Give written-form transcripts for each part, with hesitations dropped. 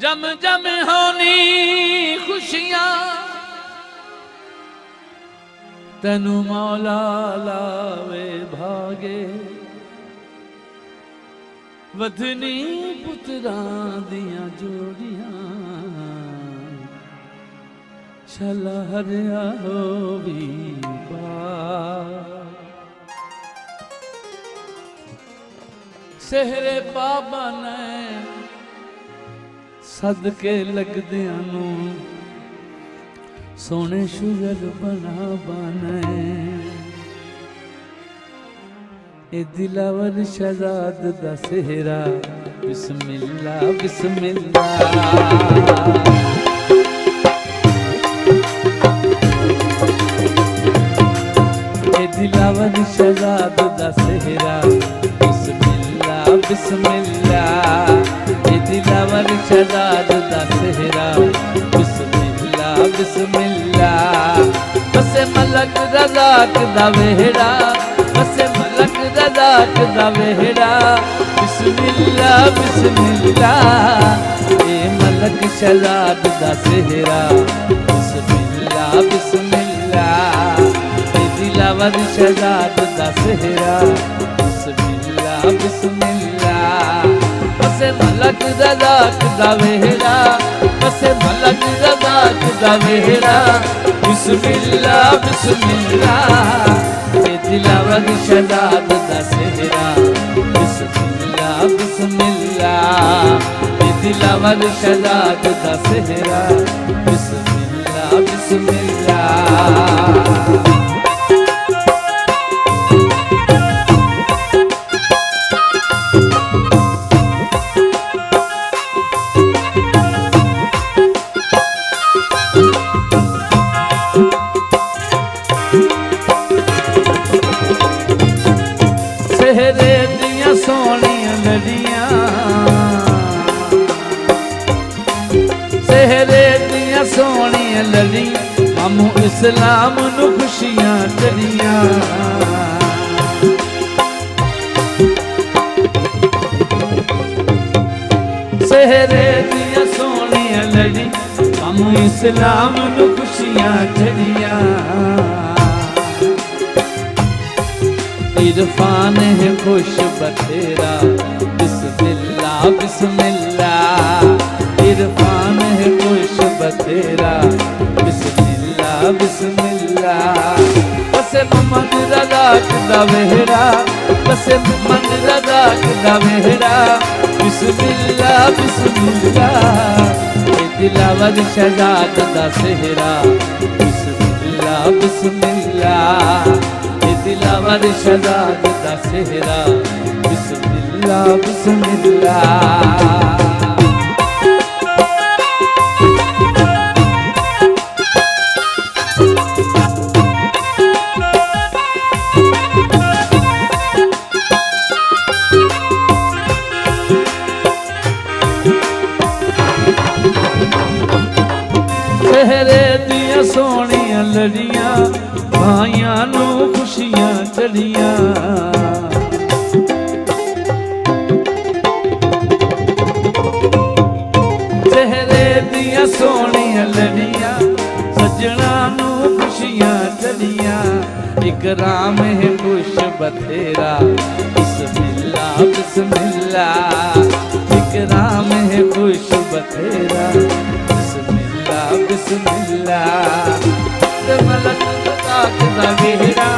जम जम होनी खुशियां तेनू मौला लावे भागे वधनी पुत्रां दियां जोड़ियां छला हरिया होवी सेहरे बाबा ने सदके लगदियां नू सोने शुगर बना बने ए दिलावर शहजाद दा सेहरा बिस्मिल्लाह बिस्मिल्लाह ए दिलावर शहजाद दा सेहरा बिस्मिल्लाह बिस्मिल्लाह ए दिलावर शहजाद दा सेहरा बिस्मिल्लाह बिस्मिल्लाह बसे मलक रज़ाक दा वेहड़ा बसे मलक रज़ाक दा वेहड़ा बिस्मिल्लाह बिस्मिल्लाह ए मलक शहजाद दा सेहरा बिस्मिल्लाह बिस्मिल्लाह ए दिलावर शहजाद दा सेहरा बिस्मिल्लाह बिस्मिल्लाह बसे मलक रज़ाक दा वेहड़ा बसे मलक रज़ाक दा वेहड़ा बिस्मिल्लाह बिस्मिल्लाह ए दिलावर शहजाद दा सेहरा बिस्मिल्लाह बिस्मिल्लाह ए दिलावर शहजाद दा सेहरा बिस्मिल्लाह बिस्मिल्लाह सेहरे दियां सोहनियां लड़ियां सेहरे दियां सोहनियां लड़ियां मामू इस्लाम नू खुशियां चढ़ियां सेहरे दियां सोहनियां लड़ियां मामू इस्लाम नू खुशियां चढ़ियां इरफान है खुश बतेरा बिस्मिल्लाह बिस्मिल्लाह इरफान है खुश बतेरा बिस्मिल्लाह बिस्मिल्लाह बसे मोहम्मद रज़ाक दा वेहड़ा बसे मोहम्मद रज़ाक दा वेहड़ा बिस्मिल्लाह बिस्मिल्लाह ए दिलावर शहजाद दा सेहरा बिस्मिल्लाह बिस्मिल्लाह दिलावर शहजाद दा सेहरा बिस्मिल्लाह बिस्मिल्लाह सेहरे दियां सोहनियां लड़ियां भाइयां नू खुशियां चढ़ियां सेहरे दियां सोहनियां लड़ियां सजना नू खुशियां चढ़ियां इकराम है खुश बतेरा बिस्मिल्लाह बिस्मिल्लाह इकराम है खुश बतेरा बिस्मिल्लाह बिस्मिल्लाह मलक रज़ाक दा वेहड़ा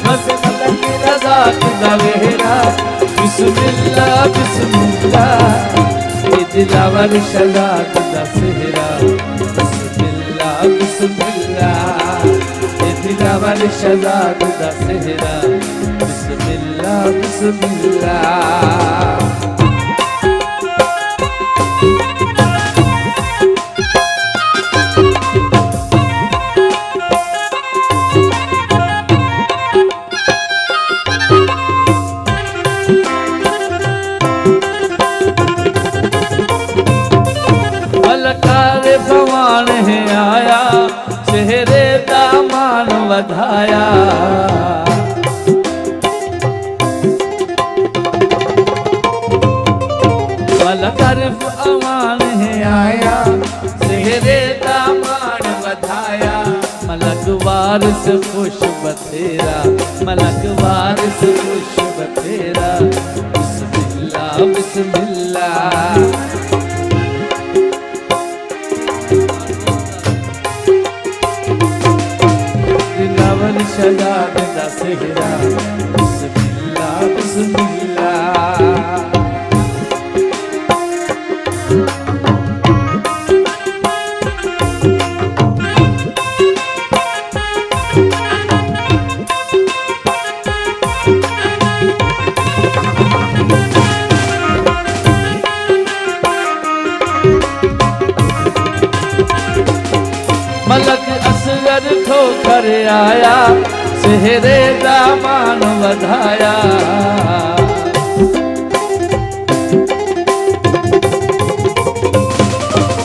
बस मलक रज़ाक दा वेहड़ा बिस्मिल्लाह बिस्मिल्लाह ए दिलावर शहजाद दा सेहरा बिस्मिल्लाह बिस्मिल्लाह ए दिलावर शहजाद दा सेहरा बिस्मिल्लाह बिस्मिल्लाह भगवान है आया सेहरे दा मान वधाया अरफ अमान है आया, सेहरे दामान बधाया। मलक वारिस खुश बतेरा, मलक वारिस खुश बतेरा। बिस्मिल्लाह बिस्मिल्लाह। दिलावर शजाद दा सेहरा, बिस्मिल्लाह बिस्मिल्लाह। मलक असगर ठोकर आया, सेहरे दामान बधाया।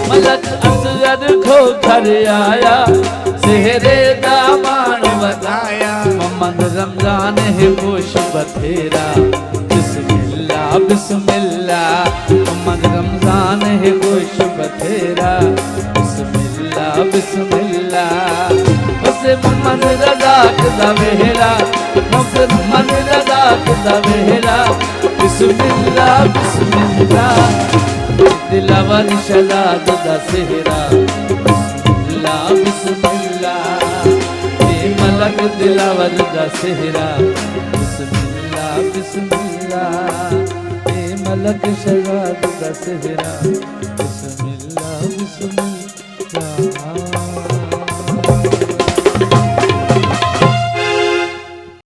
मलक असगर ठोकर आया, सेहरे दामान बधाया। मोहम्मद रमजान है खुश बतेरा, बिस्मिल्लाह बिस्मिल्लाह। मोहम्मद रमजान है खुश बतेरा, बिस्मिल्लाह बिस्मिल्लाह। उसे मोहम्मद रज़ा दा वेहरा, मोहम्मद रज़ा दा वेहरा। बिस्मिल्लाह बिस्मिल्लाह। दिलावर शजाद दा सेहरा, बिस्मिल्लाह बिस्मिल्लाह। ए मलक दिलावर दा सेहरा, बिस्मिल्लाह बिस्मिल्लाह। ए मलक शजाद दा सेहरा, बिस्मिल्लाह बिस्मिल्लाह।